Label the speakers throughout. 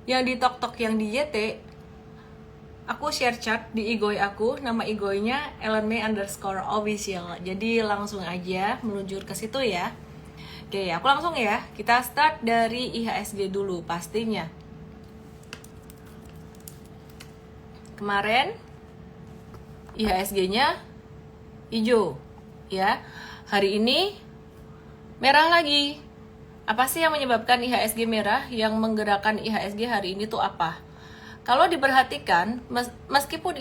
Speaker 1: Yang di TokTok yang di YT, aku share chart di Igoi aku, nama Igoinya @ellenmay_official. Jadi langsung aja meluncur ke situ ya. Oke, aku langsung ya. Kita start dari IHSG dulu pastinya. Kemarin IHSG-nya hijau ya. Hari ini merah lagi. Apa sih yang menyebabkan IHSG merah? Yang menggerakkan IHSG hari ini tuh apa? Kalau diperhatikan, meskipun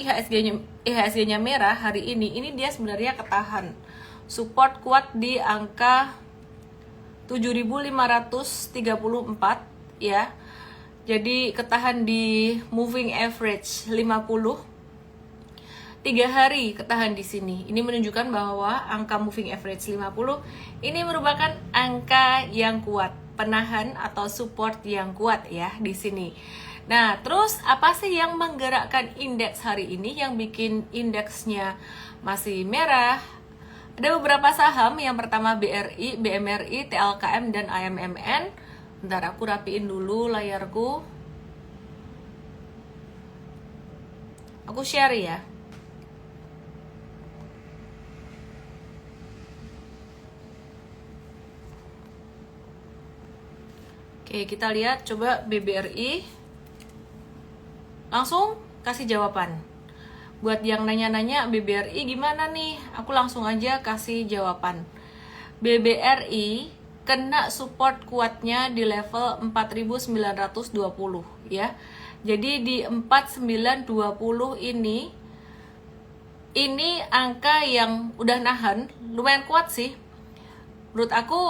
Speaker 1: IHSG-nya merah hari ini dia sebenarnya ketahan. Support kuat di angka 7.534 ya. Jadi ketahan di moving average 50. 3 hari ketahan di sini. Ini menunjukkan bahwa angka moving average 50 ini merupakan angka yang kuat, penahan atau support yang kuat ya di sini. Nah, terus apa sih yang menggerakkan indeks hari ini yang bikin indeksnya masih merah? Ada beberapa saham, yang pertama BRI, BMRI, TLKM, dan AMMN. Bentar, aku rapiin dulu layarku. Aku share ya. Oke, kita lihat coba BBRI. Langsung kasih jawaban. Buat yang nanya-nanya BBRI gimana nih? Aku langsung aja kasih jawaban. BBRI kena support kuatnya di level 4.920 ya. Jadi di 4.920 ini angka yang udah nahan, lumayan kuat sih. Menurut aku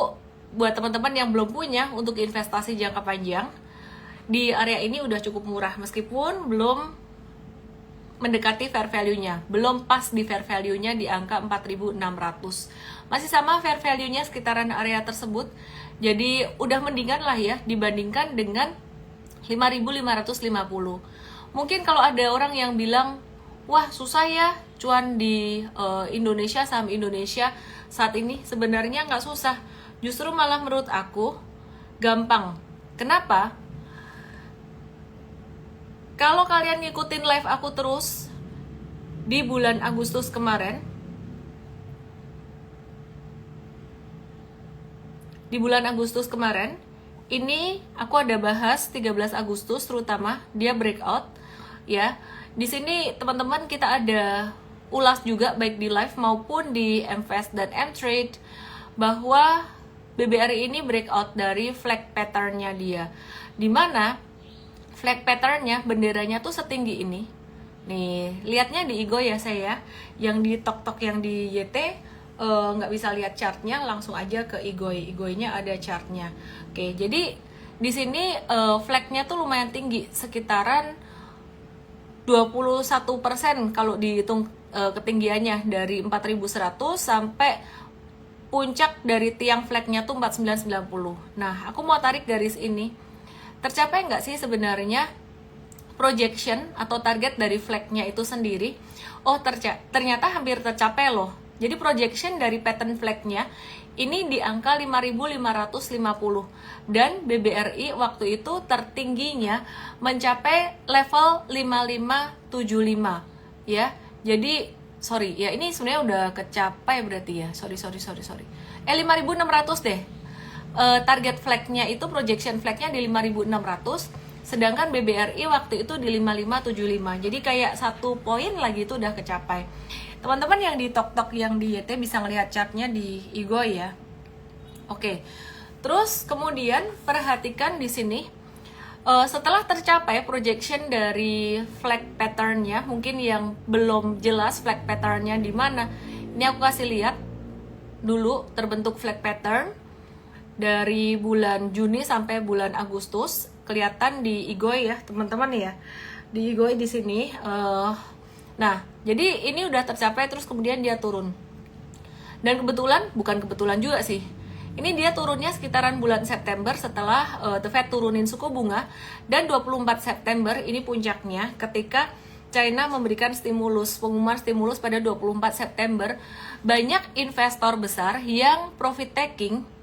Speaker 1: buat teman-teman yang belum punya untuk investasi jangka panjang, di area ini udah cukup murah meskipun belum mendekati fair value-nya, belum pas di fair value-nya di angka 4.600. Masih sama fair value-nya sekitaran area tersebut. Jadi udah mendingan lah ya dibandingkan dengan 5.550. Mungkin kalau ada orang yang bilang, wah susah ya cuan di Indonesia, saham Indonesia saat ini. Sebenarnya nggak susah, justru malah menurut aku gampang. Kenapa? Kalau kalian ngikutin live aku terus di bulan Agustus kemarin, ini aku ada bahas 13 Agustus terutama dia breakout ya. Di sini teman-teman kita ada ulas juga baik di live maupun di Mfast dan Mtrade bahwa BBRI ini breakout dari flag pattern-nya dia. Dimana flag pattern-nya, benderanya tuh setinggi ini. Nih, lihatnya di Igoi ya saya. Yang di TokTok yang di YT nggak bisa lihat chartnya, langsung aja ke Igoi. Igoinya ada chartnya. Oke, jadi di sini flagnya tuh lumayan tinggi, sekitaran 21% kalau dihitung ketinggiannya dari 4.100 sampai puncak dari tiang flagnya tuh 4990. Nah, aku mau tarik garis ini. Tercapai nggak sih sebenarnya projection atau target dari flagnya itu sendiri? Oh, ternyata hampir tercapai loh. Jadi projection dari pattern flagnya ini di angka 5.550 dan BBRI waktu itu tertingginya mencapai level 5575 ya. Jadi sorry ya, ini sebenarnya udah kecapai berarti ya. Sorry. 5.600 deh. Target flagnya itu projection flagnya di 5.600, sedangkan BBRI waktu itu di 5.575. Jadi kayak 1 poin lagi itu udah kecapai. Teman-teman yang di TokTok yang di YT bisa ngelihat chartnya di Igoi ya. Oke. Terus kemudian perhatikan di sini setelah tercapai projection dari flag pattern-nya, mungkin yang belum jelas flag pattern-nya di mana. Ini aku kasih lihat dulu terbentuk flag pattern dari bulan Juni sampai bulan Agustus, kelihatan di Igoi ya teman-teman ya, di Igoi di sini. Nah, jadi ini udah tercapai terus kemudian dia turun. Dan bukan kebetulan juga sih, ini dia turunnya sekitaran bulan September setelah The Fed turunin suku bunga, dan 24 September ini puncaknya ketika China memberikan pengumuman stimulus pada 24 September. Banyak investor besar yang profit taking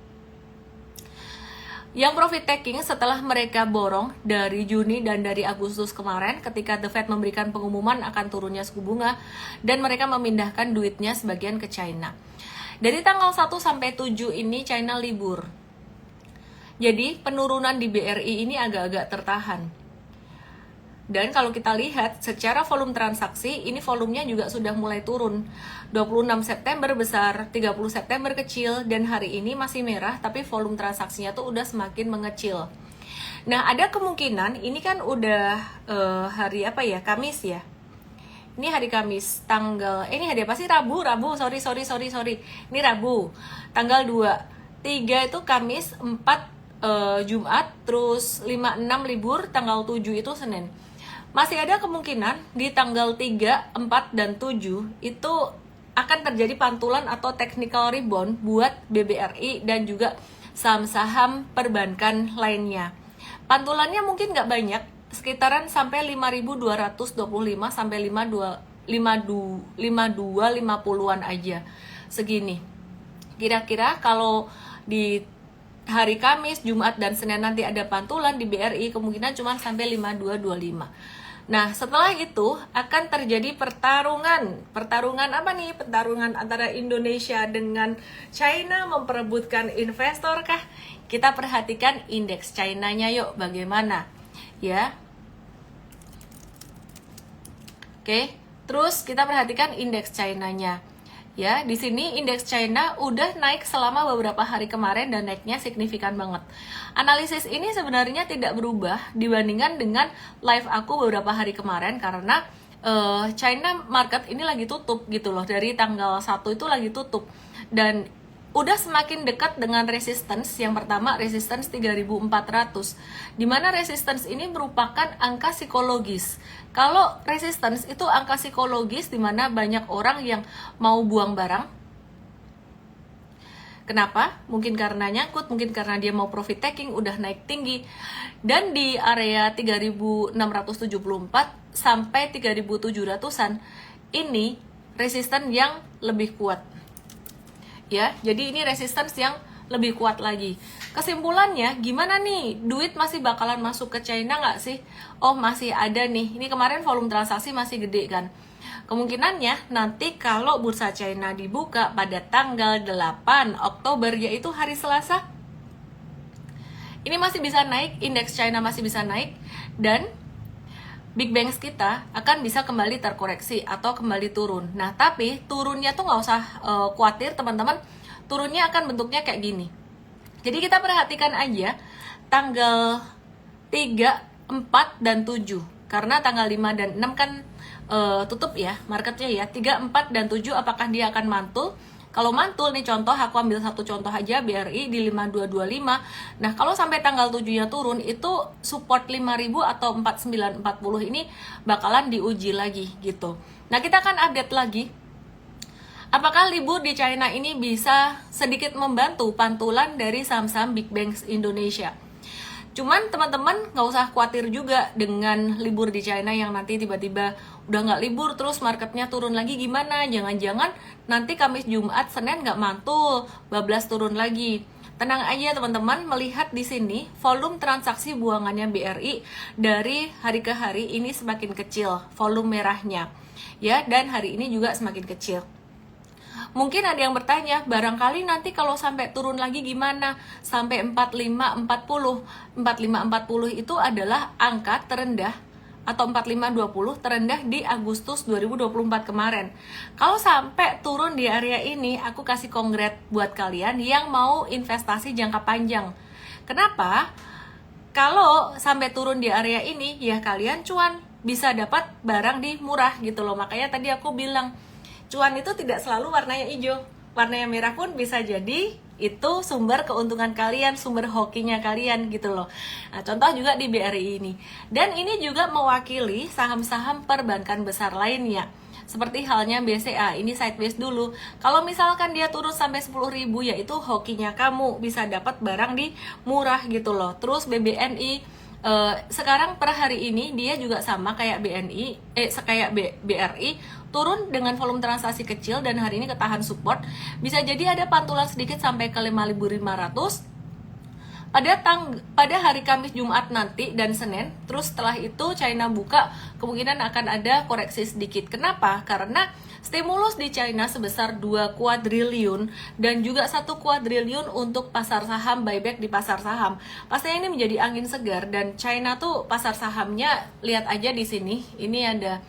Speaker 1: Yang profit taking setelah mereka borong dari Juni dan dari Agustus kemarin ketika The Fed memberikan pengumuman akan turunnya suku bunga dan mereka memindahkan duitnya sebagian ke China. Dari tanggal 1 sampai 7 ini China libur. Jadi penurunan di BRI ini agak-agak tertahan. Dan kalau kita lihat secara volume transaksi, ini volumenya juga sudah mulai turun. 26 September besar, 30 September kecil, dan hari ini masih merah, tapi volume transaksinya tuh udah semakin mengecil. Nah, ada kemungkinan, ini kan udah hari apa ya, Kamis ya. Ini hari Kamis, ini hari apa sih? Rabu, sorry. Ini Rabu, tanggal 2. 3 itu Kamis, 4 Jumat, terus 5, 6 libur, tanggal 7 itu Senin. Masih ada kemungkinan di tanggal 3, 4, dan 7 itu akan terjadi pantulan atau technical rebound buat BBRI dan juga saham-saham perbankan lainnya. Pantulannya mungkin nggak banyak, sekitaran sampai 5.225 sampai 50-an aja, segini. Kira-kira kalau di hari Kamis, Jumat, dan Senin nanti ada pantulan di BRI, kemungkinan cuma sampai 5225. Nah, setelah itu akan terjadi pertarungan. Pertarungan apa nih? Pertarungan antara Indonesia dengan China memperebutkan investor kah? Kita perhatikan indeks China-nya yuk, bagaimana? Ya. Oke, terus kita perhatikan indeks China-nya. Ya, di sini indeks China udah naik selama beberapa hari kemarin dan naiknya signifikan banget. Analisis ini sebenarnya tidak berubah dibandingkan dengan live aku beberapa hari kemarin karena China market ini lagi tutup gitu loh. Dari tanggal 1 itu lagi tutup dan udah semakin dekat dengan resistance. Yang pertama resistance 3.400, dimana resistance ini merupakan angka psikologis. Kalau resistance itu angka psikologis dimana banyak orang yang mau buang barang. Kenapa? Mungkin karena nyangkut, mungkin karena dia mau profit taking, udah naik tinggi. Dan di area 3.674 sampai 3.700-an ini resisten yang lebih kuat. Ya, jadi ini resistance yang lebih kuat lagi. Kesimpulannya, gimana nih? Duit masih bakalan masuk ke China nggak sih? Oh, masih ada nih. Ini kemarin volume transaksi masih gede kan? Kemungkinannya nanti kalau bursa China dibuka pada tanggal 8 Oktober, yaitu hari Selasa, ini masih bisa naik, indeks China masih bisa naik, dan big banks kita akan bisa kembali terkoreksi atau kembali turun. Nah, tapi turunnya tuh nggak usah khawatir teman-teman, turunnya akan bentuknya kayak gini. Jadi kita perhatikan aja tanggal 3, 4, dan 7. Karena tanggal 5 dan 6 kan tutup ya marketnya ya. 3, 4, dan 7 apakah dia akan mantul? Kalau mantul nih, contoh aku ambil satu contoh aja, BRI di 5225. Nah, kalau sampai tanggal 7-nya turun, itu support 5000 atau 4940 ini bakalan diuji lagi gitu. Nah, kita akan update lagi apakah libur di China ini bisa sedikit membantu pantulan dari saham-saham big banks Indonesia. Cuman teman-teman nggak usah khawatir juga dengan libur di China yang nanti tiba-tiba udah nggak libur terus marketnya turun lagi gimana. Jangan-jangan nanti Kamis, Jumat, Senin nggak mantul, bablas turun lagi. Tenang aja teman-teman, melihat di sini volume transaksi buangannya BRI dari hari ke hari ini semakin kecil, volume merahnya. Ya, dan hari ini juga semakin kecil. Mungkin ada yang bertanya, barangkali nanti kalau sampai turun lagi gimana? Sampai 4540. 4540 itu adalah angka terendah atau 4520 terendah di Agustus 2024 kemarin. Kalau sampai turun di area ini, aku kasih kongres buat kalian yang mau investasi jangka panjang. Kenapa? Kalau sampai turun di area ini, ya kalian cuan, bisa dapat barang di murah gitu loh. Makanya tadi aku bilang, cuan itu tidak selalu warnanya hijau, warnanya merah pun bisa jadi itu sumber keuntungan kalian, sumber hokinya kalian gitu loh. Nah, contoh juga di BRI ini. Dan ini juga mewakili saham-saham perbankan besar lainnya. Seperti halnya BCA, ini sideways dulu. Kalau misalkan dia turun sampai 10.000, yaitu hokinya kamu bisa dapat barang di murah gitu loh. Terus BBNI sekarang per hari ini dia juga sama kayak BRI, turun dengan volume transaksi kecil dan hari ini ketahan support. Bisa jadi ada pantulan sedikit sampai ke 5.500. pada hari Kamis, Jumat nanti dan Senin. Terus setelah itu China buka, kemungkinan akan ada koreksi sedikit. Kenapa? Karena stimulus di China sebesar 2 kuadriliun dan juga 1 kuadriliun untuk pasar saham, buyback di pasar saham. Pastinya ini menjadi angin segar, dan China tuh pasar sahamnya, lihat aja di sini. Ini ada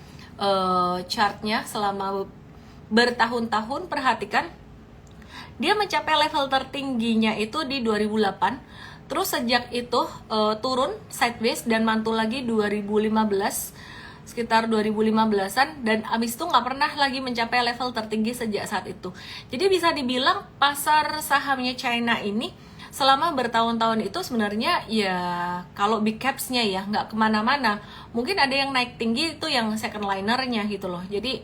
Speaker 1: chartnya selama bertahun-tahun. Perhatikan, dia mencapai level tertingginya itu di 2008. Terus sejak itu turun sideways dan mantul lagi 2015, sekitar 2015-an, dan abis itu nggak pernah lagi mencapai level tertinggi sejak saat itu. Jadi bisa dibilang pasar sahamnya China ini selama bertahun-tahun itu sebenarnya ya, kalau big caps-nya ya nggak kemana-mana. Mungkin ada yang naik tinggi, itu yang second liner-nya gitu loh. Jadi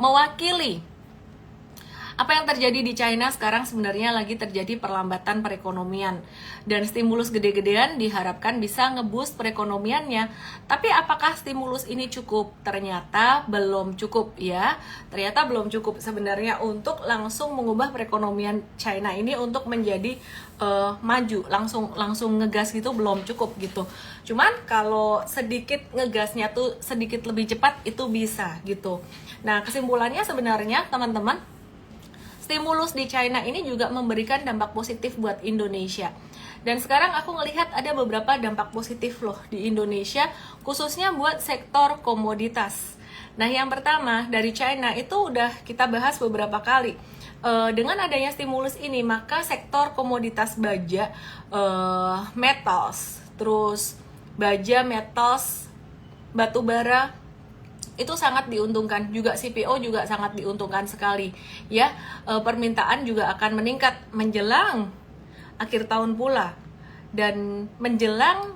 Speaker 1: mewakili apa yang terjadi di China sekarang, sebenarnya lagi terjadi perlambatan perekonomian, dan stimulus gede-gedean diharapkan bisa ngeboost perekonomiannya. Tapi apakah stimulus ini cukup? Ternyata belum cukup ya. Ternyata belum cukup sebenarnya untuk langsung mengubah perekonomian China ini untuk menjadi maju, langsung ngegas gitu, belum cukup gitu. Cuman kalau sedikit ngegasnya tuh sedikit lebih cepat, itu bisa gitu. Nah, kesimpulannya sebenarnya teman-teman, stimulus di China ini juga memberikan dampak positif buat Indonesia. Dan sekarang aku ngelihat ada beberapa dampak positif loh di Indonesia, khususnya buat sektor komoditas. Nah, yang pertama dari China itu udah kita bahas beberapa kali. Dengan adanya stimulus ini, maka sektor komoditas baja, metals, terus baja, metals, batu bara, itu sangat diuntungkan. Juga CPO juga sangat diuntungkan sekali ya. Permintaan juga akan meningkat menjelang akhir tahun pula, dan menjelang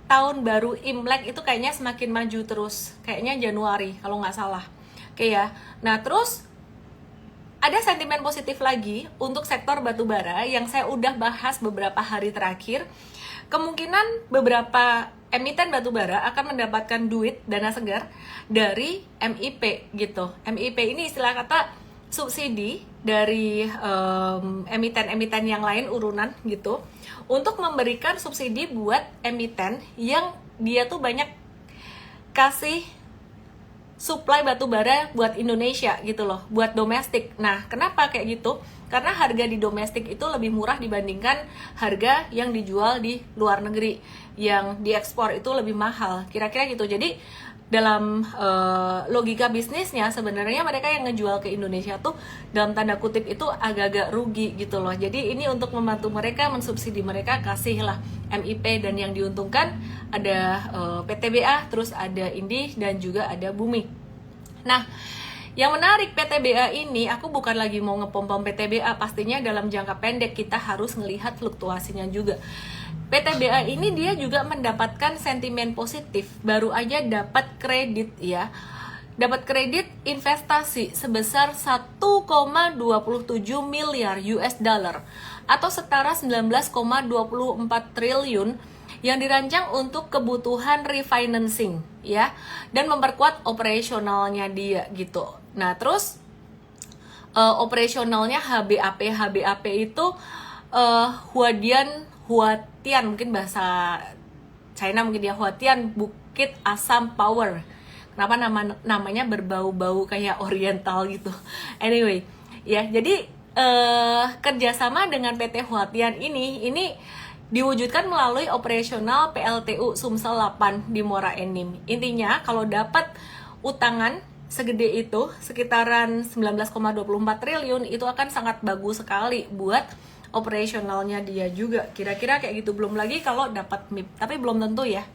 Speaker 1: tahun baru Imlek itu kayaknya semakin maju terus, kayaknya Januari kalau nggak salah. Oke ya. Nah, terus ada sentimen positif lagi untuk sektor batubara yang saya udah bahas beberapa hari terakhir. Kemungkinan beberapa emiten batubara akan mendapatkan duit, dana segar dari MIP gitu. MIP ini istilah kata subsidi dari emiten-emiten yang lain urunan gitu, untuk memberikan subsidi buat emiten yang dia tuh banyak kasih supply batubara buat Indonesia gitu loh, buat domestik. Nah, kenapa kayak gitu? Karena harga di domestik itu lebih murah dibandingkan harga yang dijual di luar negeri, yang diekspor itu lebih mahal, kira-kira gitu. Jadi dalam logika bisnisnya sebenarnya mereka yang ngejual ke Indonesia tuh dalam tanda kutip itu agak-agak rugi gitu loh. Jadi ini untuk membantu mereka, mensubsidi mereka, kasihlah MIP, dan yang diuntungkan ada PTBA, terus ada Indi, dan juga ada Bumi. Nah, yang menarik PTBA ini, aku bukan lagi mau ngepom-pom PTBA, pastinya dalam jangka pendek kita harus ngelihat fluktuasinya juga. PTBA ini dia juga mendapatkan sentimen positif, baru aja dapat kredit ya. Dapat kredit investasi sebesar 1,27 miliar US dollar atau setara 19,24 triliun yang dirancang untuk kebutuhan refinancing ya, dan memperkuat operasionalnya dia gitu. Nah, terus operasionalnya HBAP itu Huatian, mungkin bahasa China mungkin ya, Huatian Bukit Asam Power. Kenapa namanya berbau-bau kayak oriental gitu. Anyway, ya, jadi kerjasama dengan PT Huatian ini diwujudkan melalui operasional PLTU Sumsel 8 di Muara Enim. Intinya kalau dapat utangan segede itu, sekitaran 19,24 triliun, itu akan sangat bagus sekali buat operasionalnya dia juga, kira-kira kayak gitu. Belum lagi kalau dapat MIP, tapi belum tentu ya.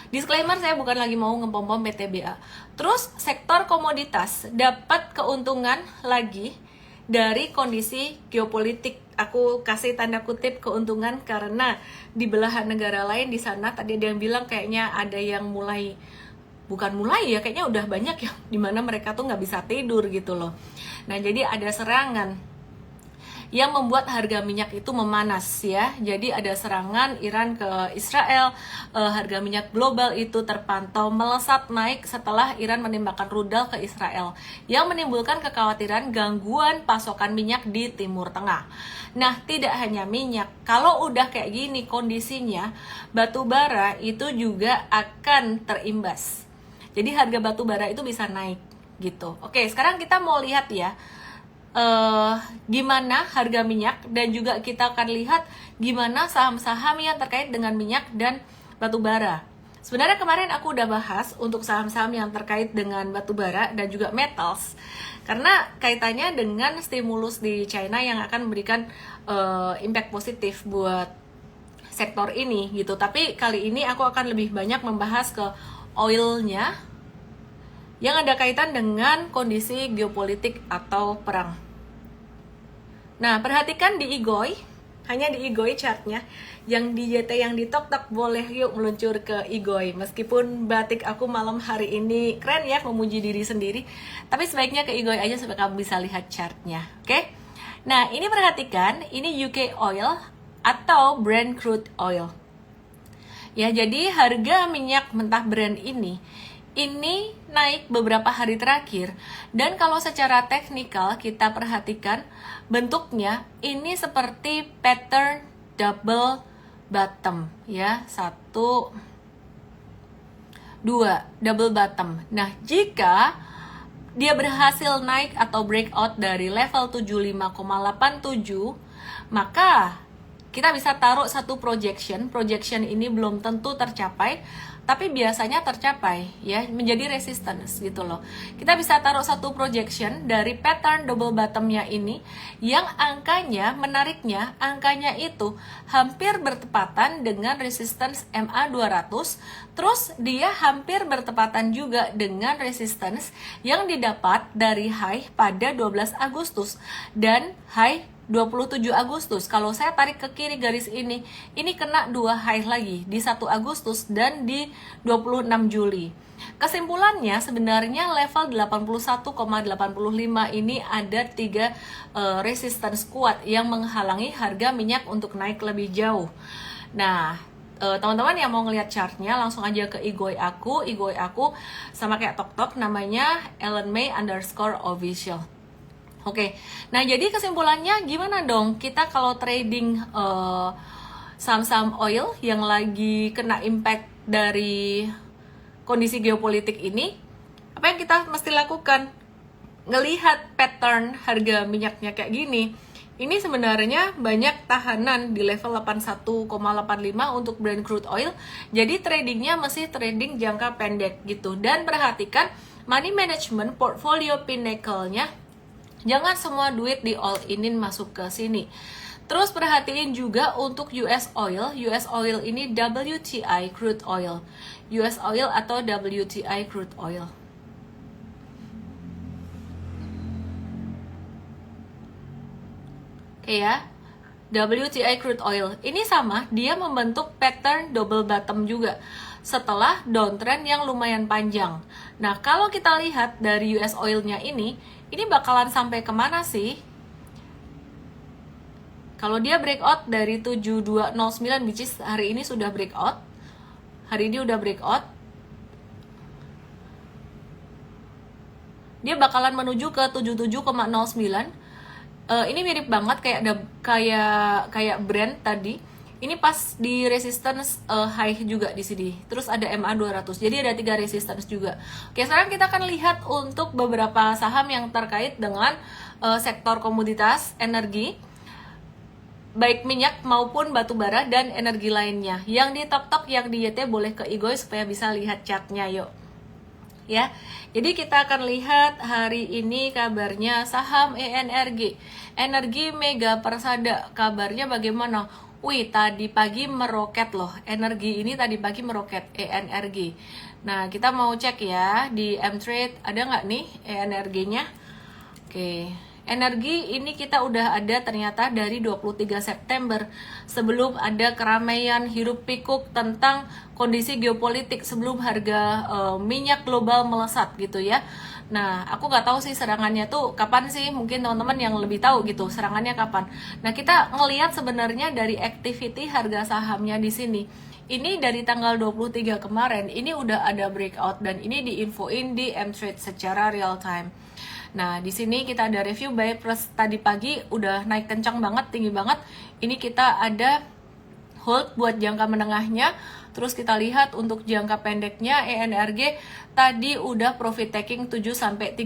Speaker 1: Disclaimer, saya bukan lagi mau ngepom-pom PTBA. Terus sektor komoditas dapat keuntungan lagi dari kondisi geopolitik. Aku kasih tanda kutip keuntungan karena di belahan negara lain di sana, tadi ada yang bilang kayaknya ada yang bukan mulai ya, kayaknya udah banyak yang dimana mereka tuh nggak bisa tidur gitu loh. Nah, jadi ada serangan yang membuat harga minyak itu memanas ya. Jadi ada serangan Iran ke Israel, harga minyak global itu terpantau melesat naik setelah Iran menembakkan rudal ke Israel yang menimbulkan kekhawatiran gangguan pasokan minyak di Timur Tengah. Nah, tidak hanya minyak, kalau udah kayak gini kondisinya, batu bara itu juga akan terimbas. Jadi harga batu bara itu bisa naik gitu. Oke, sekarang kita mau lihat ya gimana harga minyak, dan juga kita akan lihat gimana saham-saham yang terkait dengan minyak dan batu bara. Sebenarnya kemarin aku udah bahas untuk saham-saham yang terkait dengan batu bara dan juga metals, karena kaitannya dengan stimulus di China yang akan memberikan impact positif buat sektor ini gitu. Tapi kali ini aku akan lebih banyak membahas ke oilnya yang ada kaitan dengan kondisi geopolitik atau perang. Nah, perhatikan di Igoi, hanya di Igoi chartnya. Yang di YT, yang di Tok-Tok, boleh yuk meluncur ke Igoi. Meskipun batik aku malam hari ini keren ya, memuji diri sendiri, tapi sebaiknya ke Igoi aja supaya kamu bisa lihat chartnya, oke? Nah, ini perhatikan, ini UK oil atau Brent crude oil. Ya, jadi harga minyak mentah Brent ini naik beberapa hari terakhir, dan kalau secara teknikal kita perhatikan bentuknya ini seperti pattern double bottom ya, 1 2 double bottom. Nah, jika dia berhasil naik atau breakout dari level 75,87, maka kita bisa taruh satu projection ini belum tentu tercapai, tapi biasanya tercapai ya, menjadi resistance gitu loh. Kita bisa taruh satu projection dari pattern double bottomnya ini, yang angkanya, menariknya, angkanya itu hampir bertepatan dengan resistance MA 200, terus dia hampir bertepatan juga dengan resistance yang didapat dari high pada 12 Agustus dan high 27 Agustus. Kalau saya tarik ke kiri garis ini kena 2 high lagi di 1 Agustus dan di 26 Juli. Kesimpulannya sebenarnya level 81,85 ini ada 3 resistance kuat yang menghalangi harga minyak untuk naik lebih jauh. Nah, teman-teman yang mau ngelihat chartnya langsung aja ke Igoi aku sama kayak Tok-Tok, namanya Ellen May _official. Oke, nah jadi kesimpulannya gimana dong kita kalau trading saham-saham oil yang lagi kena impact dari kondisi geopolitik ini? Apa yang kita mesti lakukan? Ngelihat pattern harga minyaknya kayak gini, ini sebenarnya banyak tahanan di level 81,85 untuk Brent crude oil. Jadi tradingnya masih trading jangka pendek gitu. Dan perhatikan money management portfolio pinnacle-nya, jangan semua duit di all in masuk ke sini. Terus perhatiin juga untuk US oil ini WTI crude oil. US oil atau WTI crude oil. Oke ya. WTI crude oil ini sama, dia membentuk pattern double bottom juga setelah downtrend yang lumayan panjang. Nah, kalau kita lihat dari US oil-nya ini bakalan sampai kemana sih? Kalau dia breakout dari 7209, which is hari ini sudah breakout. Hari ini udah breakout. Dia bakalan menuju ke 77,09. Ini mirip banget kayak Brent tadi. Ini pas di resistance high juga di sini. Terus ada MA 200. Jadi ada 3 resistance juga. Oke, sekarang kita akan lihat untuk beberapa saham yang terkait dengan sektor komoditas energi, baik minyak maupun batu bara dan energi lainnya. Yang di Tok-Tok, yang di YT boleh ke Igoi supaya bisa lihat chartnya yuk. Ya. Jadi kita akan lihat hari ini kabarnya saham ENRG. Energi Mega Persada, kabarnya bagaimana? Wih, tadi pagi meroket loh. Energi ini tadi pagi meroket, ENRG. Nah, kita mau cek ya di M-Trade, ada nggak nih ENRG-nya? Oke, energi ini kita udah ada ternyata dari 23 September. Sebelum ada keramaian hiruk pikuk tentang kondisi geopolitik, sebelum harga minyak global melesat gitu ya. Nah, aku nggak tahu sih serangannya tuh kapan sih, mungkin teman-teman yang lebih tahu gitu serangannya kapan. Nah, kita ngelihat sebenarnya dari activity harga sahamnya di sini. Ini dari tanggal 23 kemarin, ini udah ada breakout dan ini diinfoin di M-Trade secara real time. Nah, di sini kita ada review buy plus tadi pagi udah naik kencang banget, tinggi banget. Ini kita ada hold buat jangka menengahnya. Terus kita lihat untuk jangka pendeknya ENRG tadi udah profit taking 7-13%.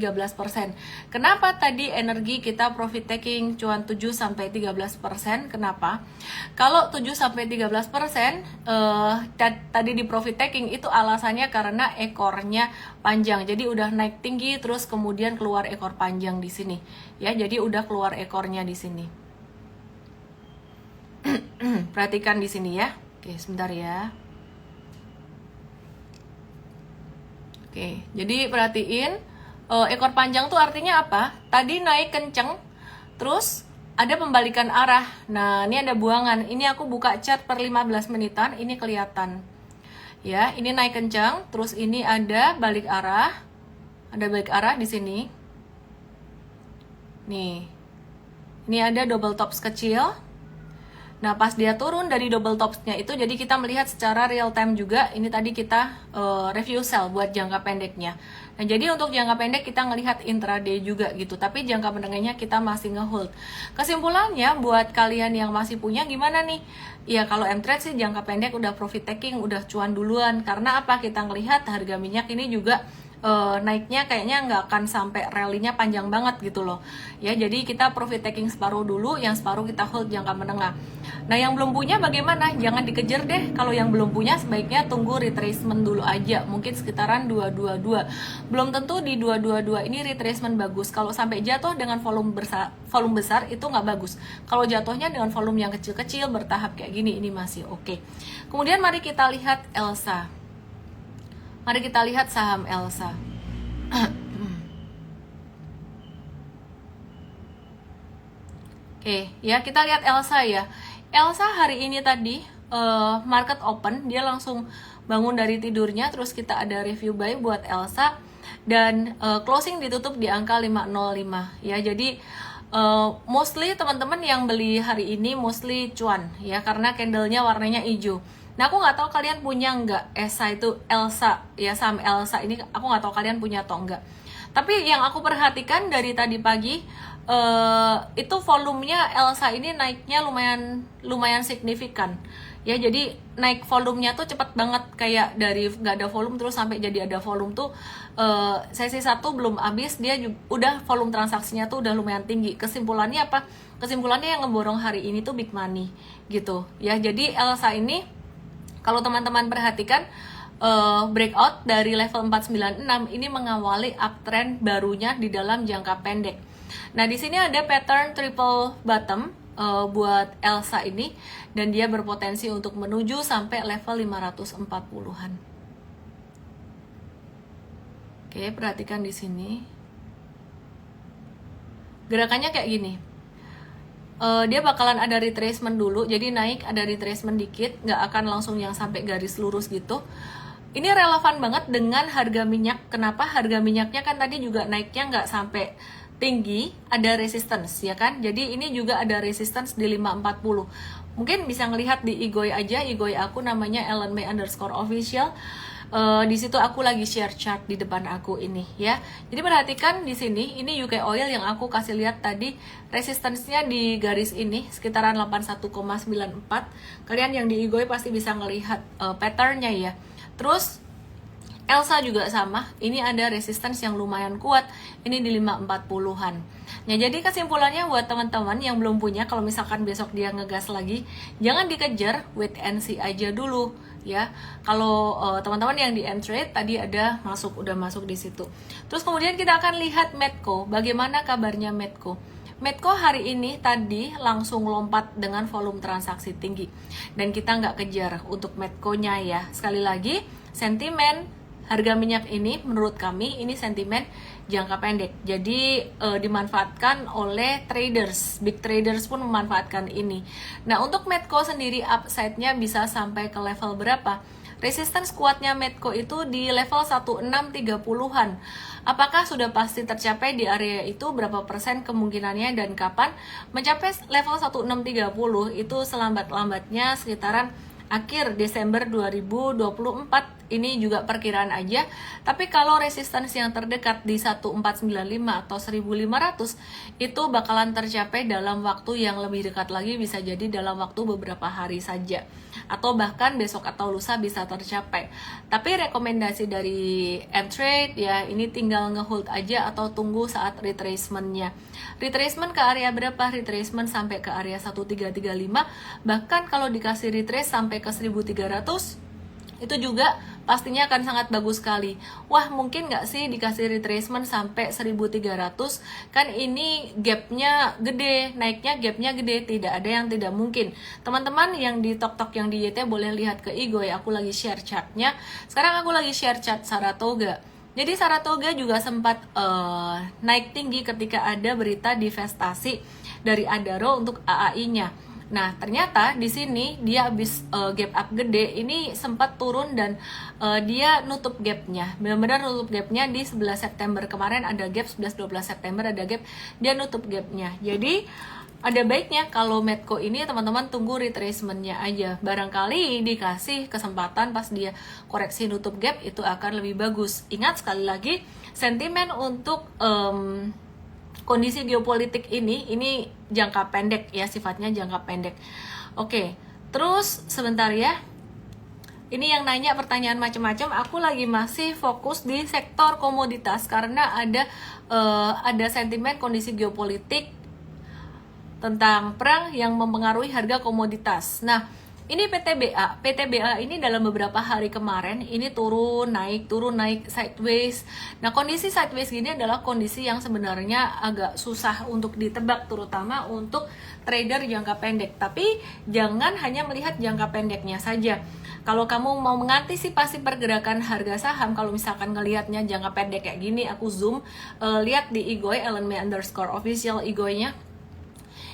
Speaker 1: Kenapa tadi energi kita profit taking cuan 7-13%? Kenapa? Kalau 7-13% tadi di profit taking itu alasannya karena ekornya panjang. Jadi udah naik tinggi terus kemudian keluar ekor panjang di sini. Ya, jadi udah keluar ekornya di sini. Perhatikan di sini ya. Oke, sebentar ya. Oke, jadi perhatiin ekor panjang tuh artinya apa? Tadi naik kenceng, terus ada pembalikan arah. Nah, ini ada buangan. Ini aku buka chart per 15 menitan, ini kelihatan. Ya, ini naik kencang, terus ini ada balik arah. Ada balik arah di sini. Nih. Ini ada double tops kecil. Nah, pas dia turun dari double topsnya itu, jadi kita melihat secara real time juga. Ini tadi kita review sell buat jangka pendeknya. Nah, jadi untuk jangka pendek kita ngelihat intraday juga gitu. Tapi jangka menengahnya kita masih ngehold. Kesimpulannya buat kalian yang masih punya gimana nih? Ya, kalau M-Trade sih jangka pendek udah profit taking, udah cuan duluan. Karena apa? Kita ngelihat harga minyak ini juga naiknya kayaknya nggak akan sampai rally-nya panjang banget gitu loh ya. Jadi kita profit taking separuh dulu, yang separuh kita hold jangka menengah. Nah, yang belum punya bagaimana? Jangan dikejar deh. Kalau yang belum punya sebaiknya tunggu retracement dulu aja, mungkin sekitaran 222. Belum tentu di 222 ini retracement bagus. Kalau sampai jatuh dengan volume besar itu nggak bagus. Kalau jatuhnya dengan volume yang kecil-kecil bertahap kayak gini, ini masih oke. Kemudian mari kita lihat Elsa. Mari kita lihat saham Elsa. Oke, ya kita lihat Elsa ya. Elsa hari ini tadi market open, dia langsung bangun dari tidurnya, terus kita ada review buy buat Elsa dan closing ditutup di angka 505 ya. Jadi mostly teman-teman yang beli hari ini mostly cuan ya, karena candlenya warnanya hijau. Nah, aku nggak tahu kalian punya nggak Elsa ya, saham Elsa ini aku nggak tahu kalian punya atau enggak. Tapi yang aku perhatikan dari tadi pagi itu volumenya Elsa ini naiknya lumayan signifikan ya. Jadi naik volumenya tuh cepet banget, kayak dari nggak ada volume terus sampai jadi ada volume tuh sesi 1 belum habis dia udah volume transaksinya tuh udah lumayan tinggi. Kesimpulannya apa? Kesimpulannya yang ngeborong hari ini tuh big money gitu ya. Jadi Elsa ini kalau teman-teman perhatikan breakout dari level 496 ini mengawali uptrend barunya di dalam jangka pendek. Nah, di sini ada pattern triple bottom buat Elsa ini dan dia berpotensi untuk menuju sampai level 540-an. Oke, perhatikan di sini. Gerakannya kayak gini. Dia bakalan ada retracement dulu, jadi naik ada retracement dikit, nggak akan langsung yang sampai garis lurus gitu. Ini relevan banget dengan harga minyak. Kenapa? Harga minyaknya kan tadi juga naiknya nggak sampai tinggi, ada resistance ya kan. Jadi ini juga ada resistance di 540. Mungkin bisa ngelihat di Igoi aja, Igoi aku namanya @ellenmay_official. Di situ aku lagi share chart di depan aku ini ya. Jadi perhatikan di sini, ini UK Oil yang aku kasih lihat tadi, resistance-nya di garis ini sekitaran 81,94. Kalian yang di Igoi pasti bisa ngelihat pattern-nya ya. Terus Elsa juga sama, ini ada resistance yang lumayan kuat, ini di 540-an. Nah, jadi kesimpulannya buat teman-teman yang belum punya, kalau misalkan besok dia ngegas lagi, jangan dikejar, wait and see aja dulu ya. Kalau teman-teman yang di M-Trade tadi udah masuk di situ. Terus kemudian kita akan lihat Medco. Bagaimana kabarnya Medco? Medco hari ini tadi langsung lompat dengan volume transaksi tinggi dan kita nggak kejar untuk Medco-nya ya. Sekali lagi, sentimen harga minyak ini menurut kami ini sentimen jangka pendek. Jadi dimanfaatkan oleh traders, big traders pun memanfaatkan ini. Nah, untuk Medco sendiri upside-nya bisa sampai ke level berapa? Resistance kuatnya Medco itu di level 1630-an. Apakah sudah pasti tercapai di area itu? Berapa persen kemungkinannya dan kapan? Mencapai level 1630 itu selambat-lambatnya sekitaran akhir Desember 2024. Ini juga perkiraan aja. Tapi kalau resistance yang terdekat di 1495 atau 1500 itu bakalan tercapai dalam waktu yang lebih dekat lagi, bisa jadi dalam waktu beberapa hari saja. Atau bahkan besok atau lusa bisa tercapai. Tapi rekomendasi dari M-Trade ya, ini tinggal ngehold aja atau tunggu saat retracement-nya. Retracement ke area berapa? Retracement sampai ke area 1335. Bahkan kalau dikasih retrace sampai ke 1300, itu juga pastinya akan sangat bagus sekali. Wah, mungkin nggak sih dikasih retracement sampai 1300? Kan ini gapnya gede, naiknya gapnya gede, tidak ada yang tidak mungkin. Teman-teman yang di TokTok yang di YT boleh lihat ke Igoy, aku lagi share chartnya. Sekarang aku lagi share chart Saratoga. Jadi Saratoga juga sempat naik tinggi ketika ada berita divestasi dari Adaro untuk AAI-nya. Nah, ternyata di sini dia habis gap up gede, ini sempat turun dan dia nutup gapnya. Benar-benar nutup gapnya di 11 September kemarin ada gap, 11-12 September ada gap, dia nutup gapnya. Jadi ada baiknya kalau Medco ini teman-teman tunggu retracement-nya aja. Barangkali dikasih kesempatan pas dia koreksi nutup gap itu akan lebih bagus. Ingat sekali lagi, sentimen untuk kondisi geopolitik ini jangka pendek ya, sifatnya jangka pendek. Oke, terus sebentar ya. Ini yang nanya pertanyaan macam-macam. Aku lagi masih fokus di sektor komoditas karena ada sentimen kondisi geopolitik tentang perang yang mempengaruhi harga komoditas. Nah, ini PTBA ini dalam beberapa hari kemarin ini turun naik sideways. Nah, kondisi sideways gini adalah kondisi yang sebenarnya agak susah untuk ditebak, terutama untuk trader jangka pendek. Tapi jangan hanya melihat jangka pendeknya saja. Kalau kamu mau mengantisipasi pergerakan harga saham, kalau misalkan ngelihatnya jangka pendek kayak gini, aku zoom, lihat di Igoy @LNME_official Igoy-nya.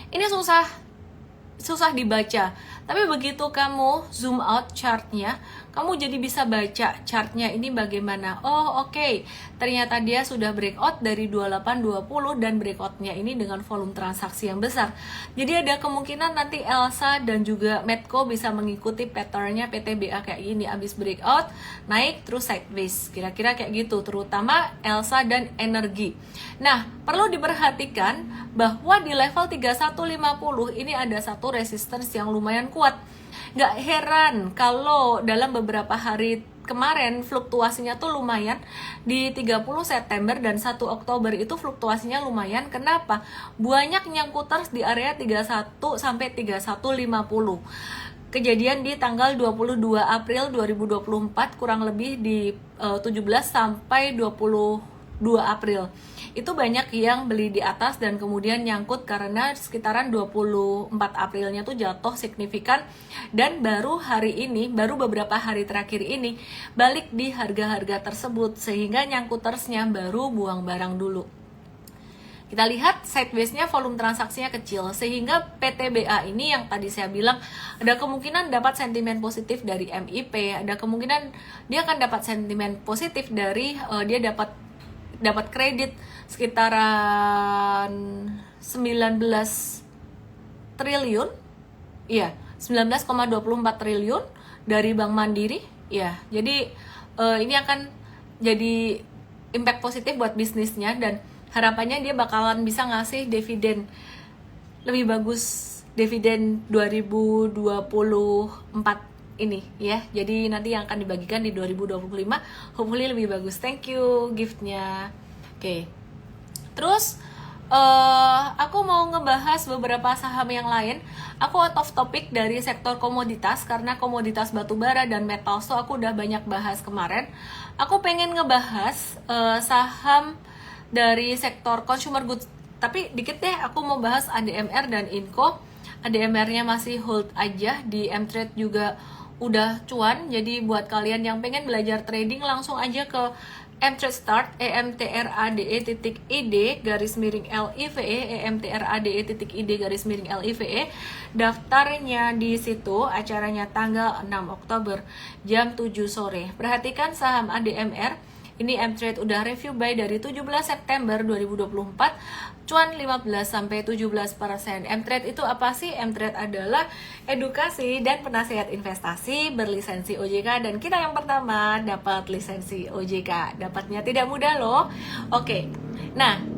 Speaker 1: Ini susah dibaca, tapi begitu kamu zoom out chartnya, kamu jadi bisa baca chartnya ini bagaimana. Oh oke, ternyata dia sudah breakout dari 2820 dan breakoutnya ini dengan volume transaksi yang besar. Jadi ada kemungkinan nanti Elsa dan juga Medco bisa mengikuti patternnya PTBA kayak gini, abis breakout naik terus sideways, kira-kira kayak gitu, terutama Elsa dan Energi. Nah, perlu diperhatikan bahwa di level 3150 ini ada satu resistance yang lumayan kuat. Nggak heran kalau dalam beberapa hari kemarin fluktuasinya tuh lumayan. Di 30 September dan 1 Oktober itu fluktuasinya lumayan. Kenapa? Banyak nyangkuters di area 31 sampai 3150. Kejadian di tanggal 22 April 2024, kurang lebih di 17 sampai 22 April. Itu banyak yang beli di atas dan kemudian nyangkut karena sekitaran 24 Aprilnya tuh jatuh signifikan, dan baru hari ini, baru beberapa hari terakhir ini balik di harga-harga tersebut, sehingga nyangkutersnya baru buang barang dulu. Kita lihat sideways-nya volume transaksinya kecil, sehingga PTBA ini yang tadi saya bilang ada kemungkinan dapat sentimen positif dari MIP, ada kemungkinan dia akan dapat sentimen positif dari dia dapat kredit sekitaran 19 triliun, iya 19,24 triliun dari Bank Mandiri, ya. Jadi ini akan jadi impact positif buat bisnisnya, dan harapannya dia bakalan bisa ngasih dividen lebih bagus, dividen 2024 ini ya. Jadi nanti yang akan dibagikan di 2025 hopefully lebih bagus. Thank you giftnya. Oke. Terus aku mau ngebahas beberapa saham yang lain. Aku out of topic dari sektor komoditas karena komoditas batubara dan metal so aku udah banyak bahas kemarin. Aku pengen ngebahas saham dari sektor consumer goods. Tapi dikit deh, aku mau bahas ADMR dan Inco. ADMR-nya masih hold aja, di M-Trade juga udah cuan. Jadi buat kalian yang pengen belajar trading langsung aja ke mtrade start emtrade.id garis miring live emtrade.id garis miring live. Daftarnya di situ, acaranya tanggal 6 Oktober jam 7 sore. Perhatikan saham ADMR. Ini mtrade udah review buy dari 17 September 2024, cuan 15-17%. mtrade itu apa sih? mtrade adalah edukasi dan penasehat investasi berlisensi OJK, dan kita yang pertama dapat lisensi OJK. Dapatnya tidak mudah loh. Oke. Nah,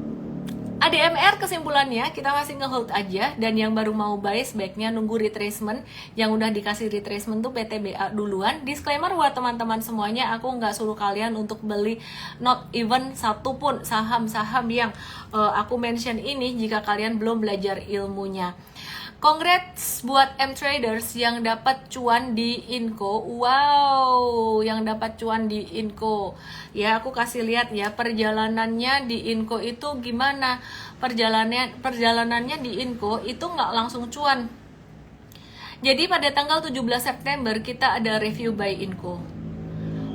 Speaker 1: ADMR kesimpulannya kita masih ngehold aja, dan yang baru mau buy sebaiknya nunggu retracement. Yang udah dikasih retracement tuh PTBA duluan. Disclaimer buat teman-teman semuanya, aku nggak suruh kalian untuk beli not even satu pun saham-saham yang aku mention ini jika kalian belum belajar ilmunya. Congrats buat M-traders yang dapat cuan di Inco. Wow, yang dapat cuan di Inco. Ya, aku kasih lihat ya perjalanannya di Inco itu gimana. Perjalanannya di Inco itu nggak langsung cuan. Jadi pada tanggal 17 September kita ada review buy Inco.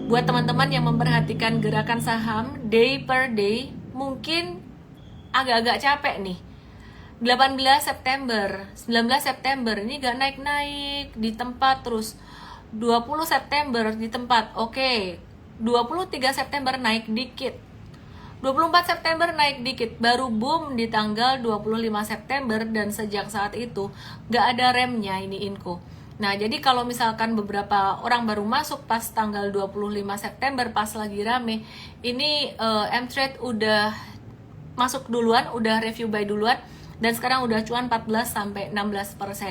Speaker 1: Buat teman-teman yang memperhatikan gerakan saham day per day, mungkin agak-agak capek nih. 18 September, 19 September ini gak naik-naik di tempat terus. 20 September di tempat, oke. 23 September naik dikit. 24 September naik dikit, baru boom di tanggal 25 September, dan sejak saat itu gak ada remnya ini Inco. Nah, jadi kalau misalkan beberapa orang baru masuk pas tanggal 25 September pas lagi rame, ini M-Trade udah masuk duluan, udah review buy duluan, dan sekarang udah cuan 14-16%.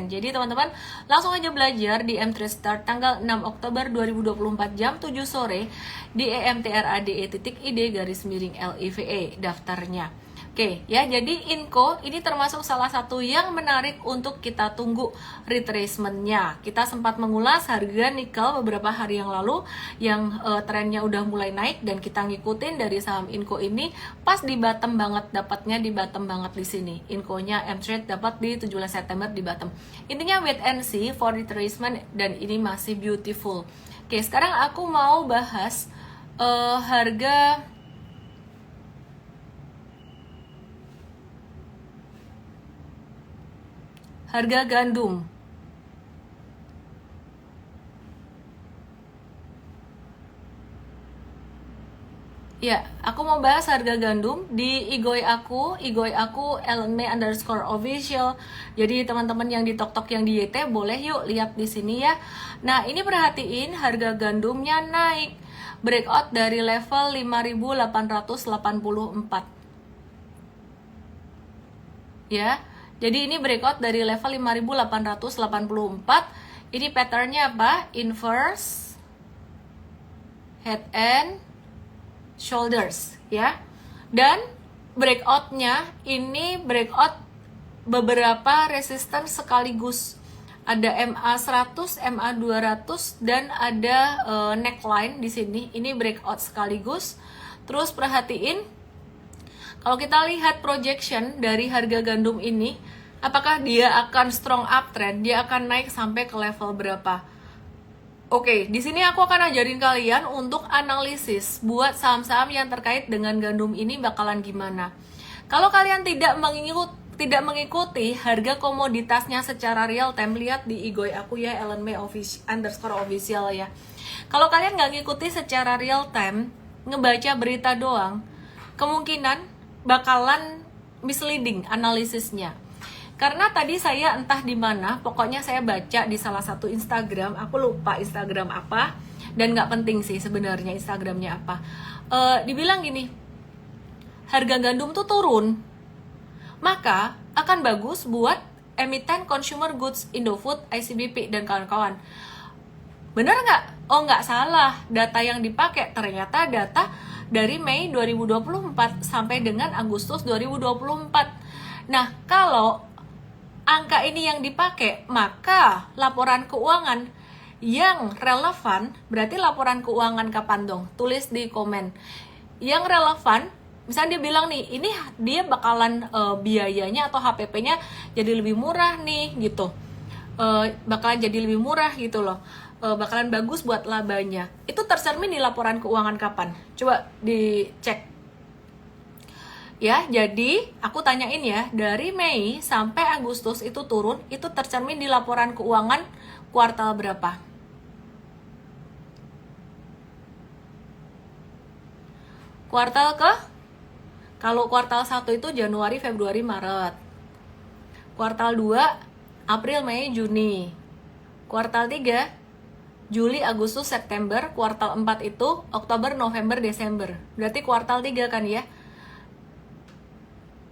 Speaker 1: Jadi teman-teman langsung aja belajar di M-Trade Start tanggal 6 Oktober 2024 jam 7 sore di emtrade.id garis miring LIVE daftarnya. Oke ya, jadi Inco ini termasuk salah satu yang menarik untuk kita tunggu retracementnya. Kita sempat mengulas harga nikel beberapa hari yang lalu yang trennya udah mulai naik, dan kita ngikutin dari saham Inco ini pas di bottom banget, dapatnya di bottom banget di sini. Inco-nya M-Trade dapat di 17 September di bottom. Intinya wait and see for retracement, dan ini masih beautiful. Oke, sekarang aku mau bahas harga gandum. Ya, aku mau bahas harga gandum di IG aku @LME_official. Jadi teman-teman yang di TokTok yang di YT boleh yuk lihat di sini ya. Nah, ini perhatiin harga gandumnya naik, breakout dari level 5.884. Ya. Jadi ini breakout dari level 5.884. Ini patternnya apa? Inverse, head and shoulders ya. Dan breakoutnya ini breakout beberapa resistance sekaligus. Ada MA100, MA200, dan ada neckline di sini. Ini breakout sekaligus. Terus perhatiin, kalau kita lihat projection dari harga gandum ini, apakah dia akan strong uptrend? Dia akan naik sampai ke level berapa? Oke, di sini aku akan ajarin kalian untuk analisis buat saham-saham yang terkait dengan gandum ini bakalan gimana. Kalau kalian tidak mengikuti harga komoditasnya secara real time, lihat di IG aku ya, @LME_official ya. Kalau kalian nggak ngikuti secara real time, ngebaca berita doang, kemungkinan bakalan misleading analisisnya. Karena tadi saya entah di mana, pokoknya saya baca di salah satu Instagram, aku lupa Instagram apa, dan nggak penting sih sebenarnya Instagramnya apa. Dibilang gini, harga gandum tuh turun, maka akan bagus buat emiten consumer goods, Indofood, ICBP, dan kawan-kawan. Bener nggak? Oh, nggak salah, data yang dipakai ternyata data dari Mei 2024 sampai dengan Agustus 2024. Nah, kalau angka ini yang dipakai, maka laporan keuangan yang relevan, berarti laporan keuangan kapan dong? Tulis di komen. Yang relevan, misalnya dia bilang nih, ini dia bakalan biayanya atau HPP-nya jadi lebih murah nih, gitu. bakalan jadi lebih murah gitu loh, bakalan bagus buat labanya. Itu tercermin di laporan keuangan kapan? Coba dicek ya. Jadi aku tanyain ya, dari Mei sampai Agustus itu turun, itu tercermin di laporan keuangan kuartal berapa? Kuartal kalau kuartal 1 itu Januari, Februari, Maret. Kuartal 2 April, Mei, Juni. Kuartal 3 Juli, Agustus, September. Kuartal 4 itu Oktober, November, Desember. Berarti kuartal 3 kan ya.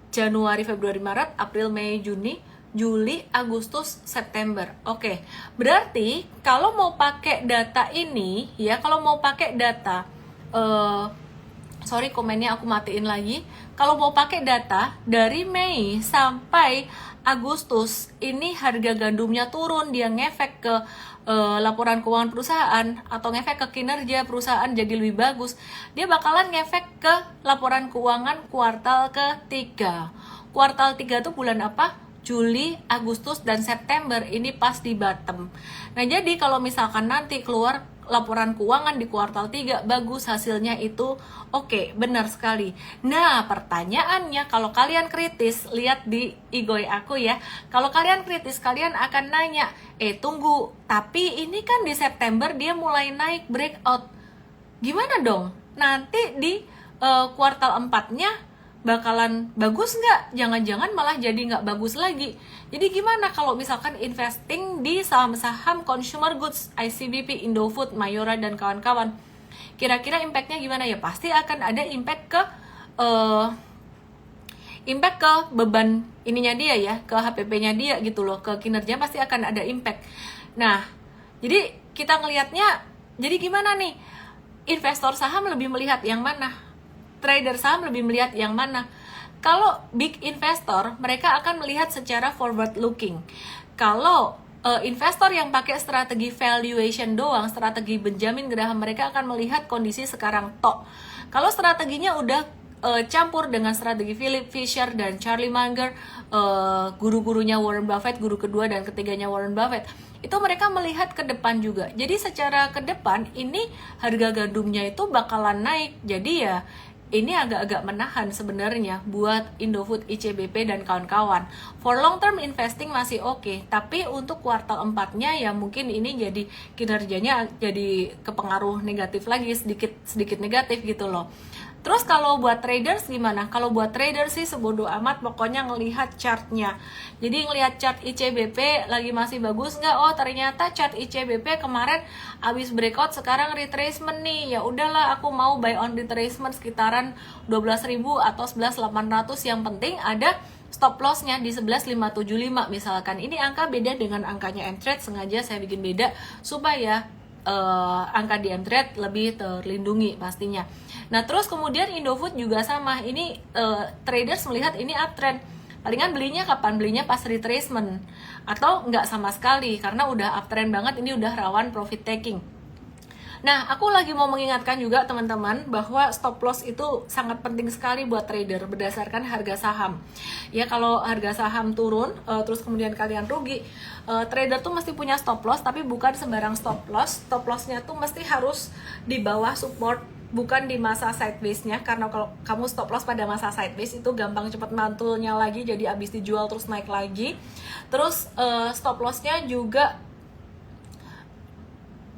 Speaker 1: Januari, Februari, Maret, April, Mei, Juni, Juli, Agustus, September. Oke. Berarti kalau mau pakai data ini ya, kalau mau pakai data sorry, komennya aku matiin lagi. Kalau mau pakai data dari Mei sampai Agustus, ini harga gandumnya turun, dia ngefek ke laporan keuangan perusahaan atau ngefek ke kinerja perusahaan jadi lebih bagus, dia bakalan ngefek ke laporan keuangan kuartal ketiga. Kuartal 3 itu bulan apa? Juli, Agustus, dan September. Ini pas di bottom. Nah, jadi kalau misalkan nanti keluar laporan keuangan di kuartal 3 bagus hasilnya itu, oke, benar sekali. Nah, pertanyaannya, kalau kalian kritis, lihat di Igoy aku ya. Kalau kalian kritis, kalian akan nanya, tunggu, tapi ini kan di September dia mulai naik breakout. Gimana dong? Nanti di kuartal 4-nya bakalan bagus nggak? Jangan-jangan malah jadi nggak bagus lagi. Jadi gimana kalau misalkan investing di saham-saham consumer goods, ICBP, Indofood, Mayora, dan kawan-kawan? Kira-kira impactnya gimana ya? Pasti akan ada impact ke beban ininya dia ya, ke HPP-nya dia gitu loh, ke kinerja pasti akan ada impact. Nah, jadi kita ngelihatnya, jadi gimana nih? Investor saham lebih melihat yang mana? Trader saham lebih melihat yang mana? Kalau big investor, mereka akan melihat secara forward looking. Kalau investor yang pakai strategi valuation doang, strategi Benjamin Graham, mereka akan melihat kondisi sekarang tok. Kalau strateginya udah campur dengan strategi Philip Fisher dan Charlie Munger, guru-gurunya Warren Buffett, guru kedua dan ketiganya Warren Buffett, itu mereka melihat ke depan juga. Jadi secara ke depan ini harga gandumnya itu bakalan naik. Jadi ya ini agak-agak menahan sebenarnya buat Indofood, ICBP, dan kawan-kawan. For long term investing masih oke, tapi untuk kuartal 4-nya ya mungkin ini jadi kinerjanya jadi kepengaruh negatif lagi, sedikit negatif gitu loh. Terus kalau buat traders gimana? Kalau buat traders sih sebodoh amat, pokoknya ngelihat chartnya. Jadi ngelihat chart ICBP lagi masih bagus nggak? Oh ternyata chart ICBP kemarin abis breakout, sekarang retracement nih. Ya udahlah, aku mau buy on retracement sekitaran 12.000 atau 11.800. Yang penting ada stop lossnya di 11.575 misalkan. Ini angka beda dengan angkanya M-Trade, sengaja saya bikin beda supaya angka di M-Trade lebih terlindungi pastinya. Nah terus kemudian Indofood juga sama, ini traders melihat ini uptrend, palingan belinya kapan? Belinya pas retracement atau nggak sama sekali karena udah uptrend banget, ini udah rawan profit taking. Nah, aku lagi mau mengingatkan juga teman-teman bahwa stop loss itu sangat penting sekali buat trader berdasarkan harga saham. Ya, kalau harga saham turun, terus kemudian kalian rugi, trader tuh mesti punya stop loss, tapi bukan sembarang stop loss. Stop lossnya tuh mesti harus di bawah support, bukan di masa sideways-nya, karena kalau kamu stop loss pada masa sideways itu gampang cepat mantulnya lagi, jadi abis dijual terus naik lagi. Terus stop loss-nya juga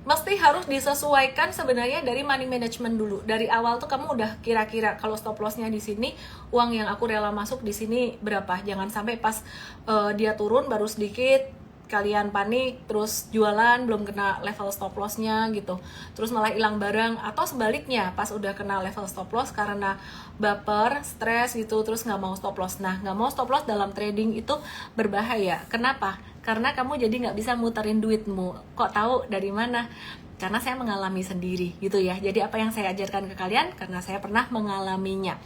Speaker 1: mesti harus disesuaikan sebenarnya dari money management dulu. Dari awal tuh kamu udah kira-kira kalau stop loss-nya di sini, uang yang aku rela masuk di sini berapa. Jangan sampai pas dia turun baru sedikit kalian panik terus jualan belum kena level stop loss-nya gitu. Terus malah hilang barang, atau sebaliknya pas udah kena level stop loss karena baper, stres gitu, terus nggak mau stop loss. Nah, nggak mau stop loss dalam trading itu berbahaya. Kenapa? Karena kamu jadi nggak bisa muterin duitmu. Kok tahu dari mana? Karena saya mengalami sendiri gitu ya. Jadi apa yang saya ajarkan ke kalian karena saya pernah mengalaminya.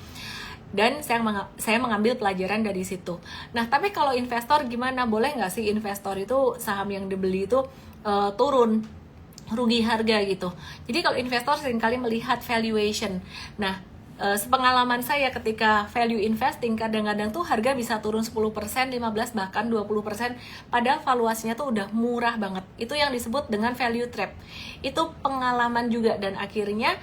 Speaker 1: Dan saya mengambil pelajaran dari situ. Nah, tapi kalau investor gimana? Boleh nggak sih investor itu saham yang dibeli itu turun, rugi harga gitu? Jadi kalau investor seringkali melihat valuation. Nah, sepengalaman saya ketika value investing, kadang-kadang tuh harga bisa turun 10%, 15%, bahkan 20%, padahal valuasinya tuh udah murah banget. Itu yang disebut dengan value trap. Itu pengalaman juga, dan akhirnya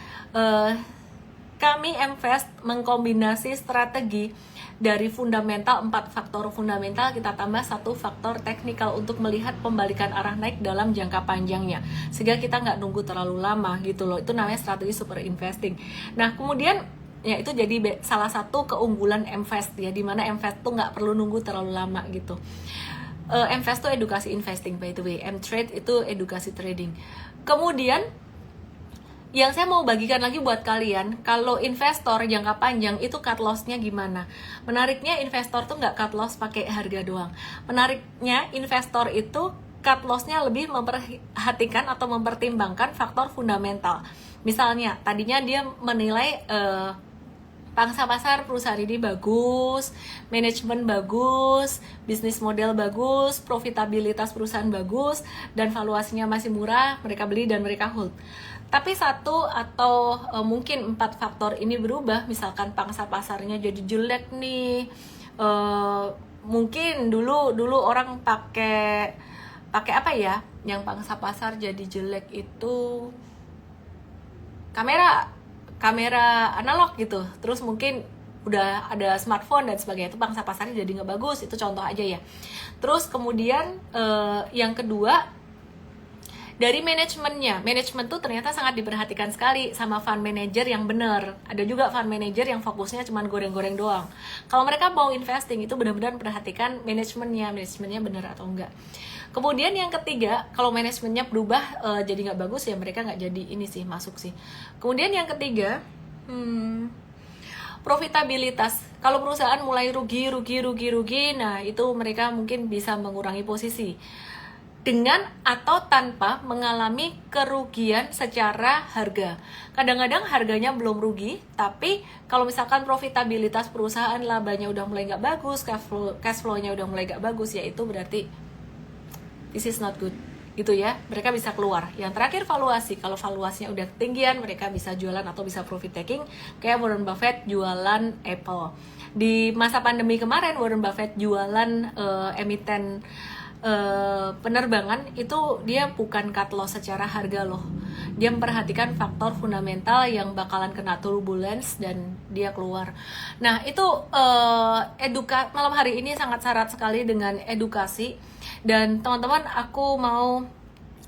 Speaker 1: kami invest mengkombinasi strategi dari fundamental, 4 faktor fundamental kita tambah 1 faktor teknikal untuk melihat pembalikan arah naik dalam jangka panjangnya, sehingga kita nggak nunggu terlalu lama gitu loh. Itu namanya strategi super investing. Nah kemudian ya itu jadi salah satu keunggulan Mvest ya, dimana Mvest tuh nggak perlu nunggu terlalu lama gitu. Mvest tuh edukasi investing by the way, Mtrade itu edukasi trading. Kemudian yang saya mau bagikan lagi buat kalian, kalau investor jangka panjang itu cut loss-nya gimana? Menariknya investor tuh nggak cut loss pakai harga doang. Menariknya investor itu cut loss-nya lebih memperhatikan atau mempertimbangkan faktor fundamental. Misalnya, tadinya dia menilai pangsa pasar perusahaan ini bagus, manajemen bagus, bisnis model bagus, profitabilitas perusahaan bagus, dan valuasinya masih murah, mereka beli dan mereka hold. Tapi 1 atau mungkin 4 faktor ini berubah, misalkan pangsa pasarnya jadi jelek nih, mungkin dulu orang pakai apa ya, yang pangsa pasar jadi jelek itu kamera analog gitu, terus mungkin udah ada smartphone dan sebagainya, itu pangsa pasarnya jadi nggak bagus, itu contoh aja ya. Terus kemudian yang kedua, dari manajemen tuh ternyata sangat diperhatikan sekali sama fund manager yang benar. Ada juga fund manager yang fokusnya cuma goreng-goreng doang. Kalau mereka mau investing itu benar-benar perhatikan manajemennya benar atau enggak. Kemudian yang ketiga, kalau manajemennya berubah jadi nggak bagus ya mereka nggak jadi ini sih, masuk sih. Kemudian yang ketiga, profitabilitas. Kalau perusahaan mulai rugi, nah itu mereka mungkin bisa mengurangi posisi dengan atau tanpa mengalami kerugian secara harga. Kadang-kadang harganya belum rugi, tapi kalau misalkan profitabilitas perusahaan, labanya udah mulai nggak bagus, cash flow-nya udah mulai nggak bagus, ya itu berarti this is not good gitu ya, mereka bisa keluar. Yang terakhir valuasi, kalau valuasinya udah ketinggian, mereka bisa jualan atau bisa profit taking, kayak Warren Buffett jualan Apple. Di masa pandemi kemarin, Warren Buffett jualan emiten penerbangan, itu dia bukan cut loss secara harga loh, dia memperhatikan faktor fundamental yang bakalan kena turbulence dan dia keluar. Nah itu malam hari ini sangat syarat sekali dengan edukasi. Dan teman-teman, aku mau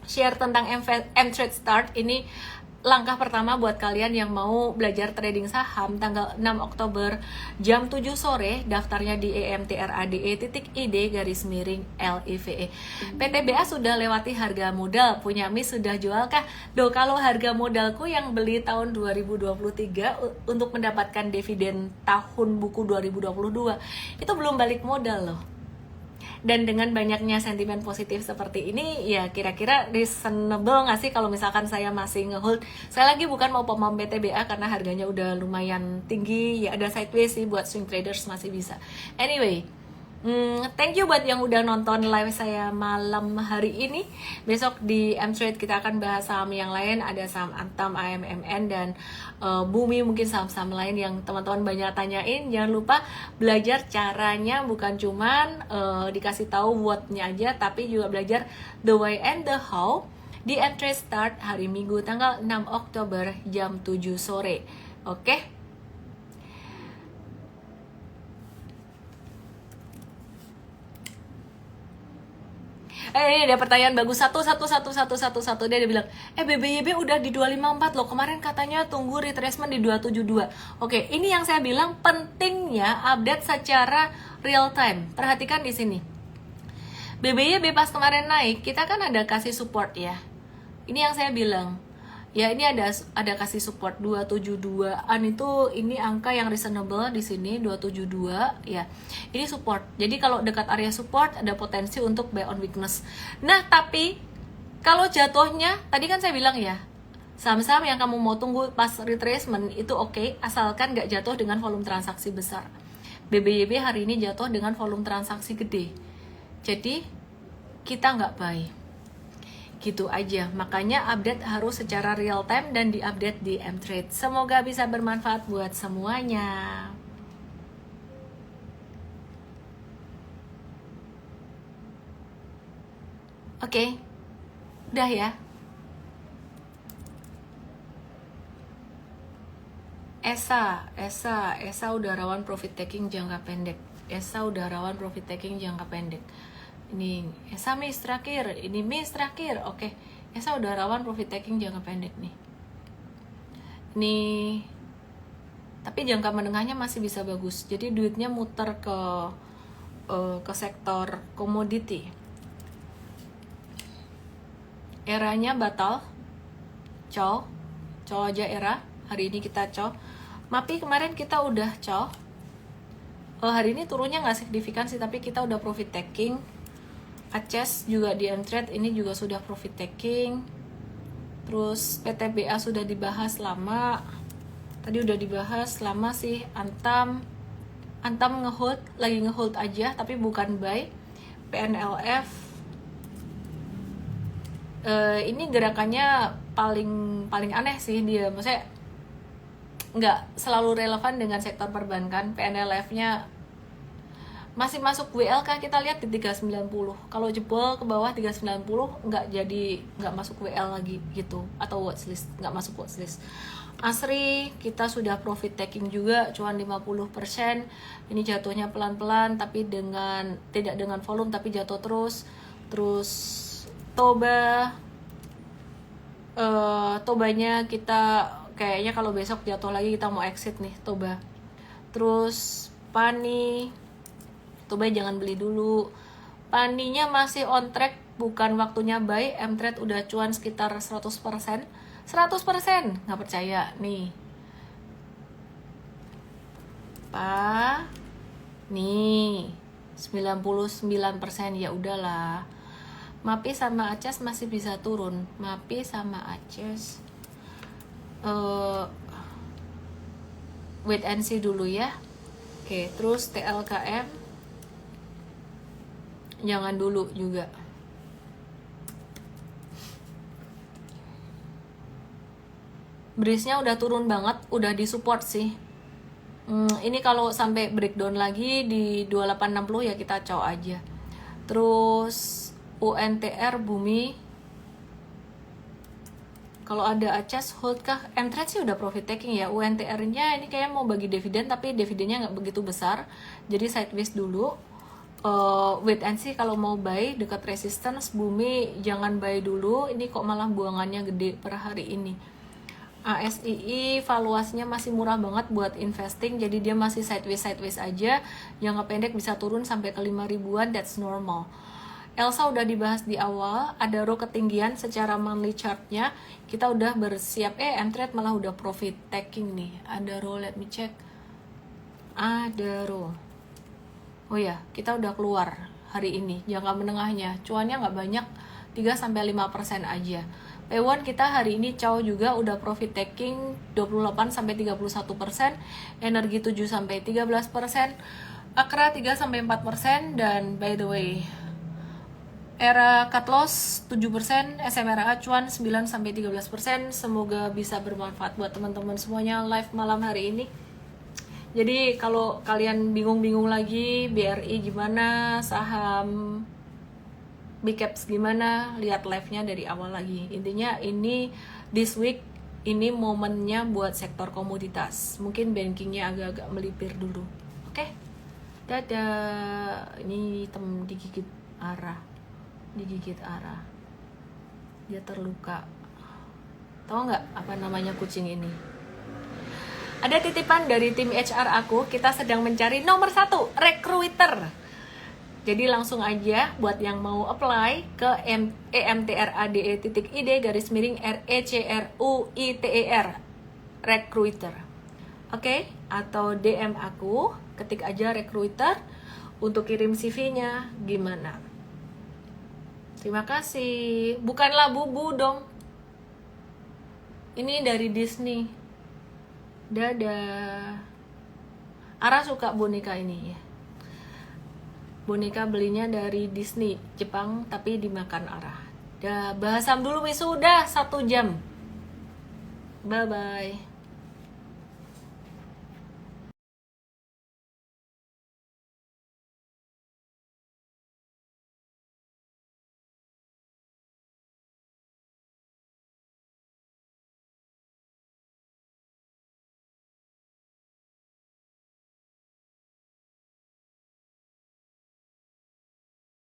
Speaker 1: share tentang Mtrade Start. Ini langkah pertama buat kalian yang mau belajar trading saham. Tanggal 6 Oktober jam 7 sore, daftarnya di emtrade.id_live. PTBA sudah lewati harga modal, punya Miss sudah jual kah? Kalau harga modalku yang beli tahun 2023 untuk mendapatkan dividen tahun buku 2022 itu belum balik modal loh. Dan dengan banyaknya sentimen positif seperti ini, ya kira-kira reasonable nggak sih kalau misalkan saya masih ngehold? Saya lagi bukan mau pom BTBA karena harganya udah lumayan tinggi, ya ada sideways sih, buat swing traders masih bisa. Anyway, thank you buat yang udah nonton live saya malam hari ini. Besok di Mtrade kita akan bahas saham yang lain, ada saham Antam, AMMN, dan Bumi, mungkin saham-saham lain yang teman-teman banyak tanyain. Jangan lupa belajar caranya, bukan cuman dikasih tahu what-nya aja, tapi juga belajar the why and the how di Mtrade Start hari Minggu tanggal 6 Oktober jam 7 sore. Oke? Ini ada pertanyaan bagus, satu dia bilang, BBYB udah di 254 loh, kemarin katanya tunggu retracement di 272. Oke, ini yang saya bilang pentingnya update secara real time. Perhatikan di sini, BBYB pas kemarin naik, kita kan ada kasih support ya. Ini yang saya bilang, ya ini ada kasih support 272an, itu ini angka yang reasonable di sini 272 ya. Ini support. Jadi kalau dekat area support ada potensi untuk buy on weakness. Nah, tapi kalau jatuhnya tadi kan saya bilang ya, saham-saham yang kamu mau tunggu pas retracement itu oke, asalkan nggak jatuh dengan volume transaksi besar. BBYB hari ini jatuh dengan volume transaksi gede. Jadi kita nggak buy. Gitu aja. Makanya update harus secara real time dan diupdate di mTrade. Semoga bisa bermanfaat buat semuanya. Oke. Udah ya. ESA udah rawan profit taking jangka pendek. ESA udah rawan profit taking jangka pendek. Ini ESA miss terakhir, ini miss terakhir. Oke, ESA udah rawan profit taking jangka pendek nih. Nih, tapi jangka menengahnya masih bisa bagus. Jadi duitnya muter ke sektor komoditi. Eranya batal, cow aja era. Hari ini kita cow. MAPI kemarin kita udah cow. Hari ini turunnya nggak signifikan sih, tapi kita udah profit taking. ACES juga di mTrade ini juga sudah profit taking. Terus PTBA sudah dibahas lama. Tadi udah dibahas lama sih. Antam ngehold, lagi ngehold aja tapi bukan buy. PNLF ini gerakannya paling aneh sih dia, maksudnya nggak selalu relevan dengan sektor perbankan. PNLF-nya masih masuk WL kan, kita lihat di 390. Kalau jebol ke bawah 390 nggak masuk WL lagi gitu, atau watchlist, nggak masuk watchlist. ASRI kita sudah profit taking juga, cuan 50%. Ini jatuhnya pelan-pelan tapi tidak dengan volume tapi jatuh terus. Tobanya kita kayaknya kalau besok jatuh lagi kita mau exit nih Toba. Terus Pani, Toba jangan beli dulu. Paninya masih on track, bukan waktunya buy. mTrade udah cuan sekitar 100%. 100%, nggak percaya nih. Nih 99%, ya udahlah. MAPI sama ACES masih bisa turun. MAPI sama ACES wait and see dulu ya. Oke, terus TLKM jangan dulu juga. Brisnya udah turun banget, udah disupport sih. Ini kalau sampai breakdown lagi di 2860 ya kita cow aja. Terus UNTR Bumi, kalau ada ACES hold kah? mTrade sih udah profit taking ya. UNTR-nya ini kayak mau bagi dividen tapi dividennya nggak begitu besar, jadi sideways dulu. Wait and see kalau mau buy dekat resistance. Bumi jangan buy dulu, ini kok malah buangannya gede per hari ini. ASII valuasinya masih murah banget buat investing, jadi dia masih sideways aja. Jangka pendek bisa turun sampai ke 5 ribuan, that's normal. Elsa udah dibahas di awal, ada row ketinggian secara monthly chartnya. Kita udah bersiap, mTrade malah udah profit taking nih. Ada row, let me check. Ada row. Oh ya, kita udah keluar hari ini. Jangka menengahnya, cuannya nggak banyak, 3-5% aja. P1 kita hari ini cow juga udah profit taking 28-31%, energi 7-13%, Akra 3-4%, dan by the way, era cut loss 7%, SMRA cuan 9-13%. Semoga bisa bermanfaat buat teman-teman semuanya live malam hari ini. Jadi kalau kalian bingung-bingung lagi BRI gimana, saham Big Caps gimana, lihat live-nya dari awal lagi. Intinya ini this week ini momennya buat sektor komoditas. Mungkin bankingnya agak-agak melipir dulu. Oke? Dadah. Ini digigit arah. Dia terluka. Tahu nggak apa namanya kucing ini? Ada titipan dari tim HR aku, kita sedang mencari nomor 1 recruiter. Jadi langsung aja buat yang mau apply ke emtrade.id_RECRUITER recruiter. Oke? Atau DM aku, ketik aja recruiter untuk kirim CV-nya gimana. Terima kasih. Bukanlah bubu dong. Ini dari Disney. Dadah. Ara suka boneka ini ya. Boneka belinya dari Disney, Jepang, tapi dimakan Ara. Udah bahas HAM dulu wisuda 1 jam. Bye bye.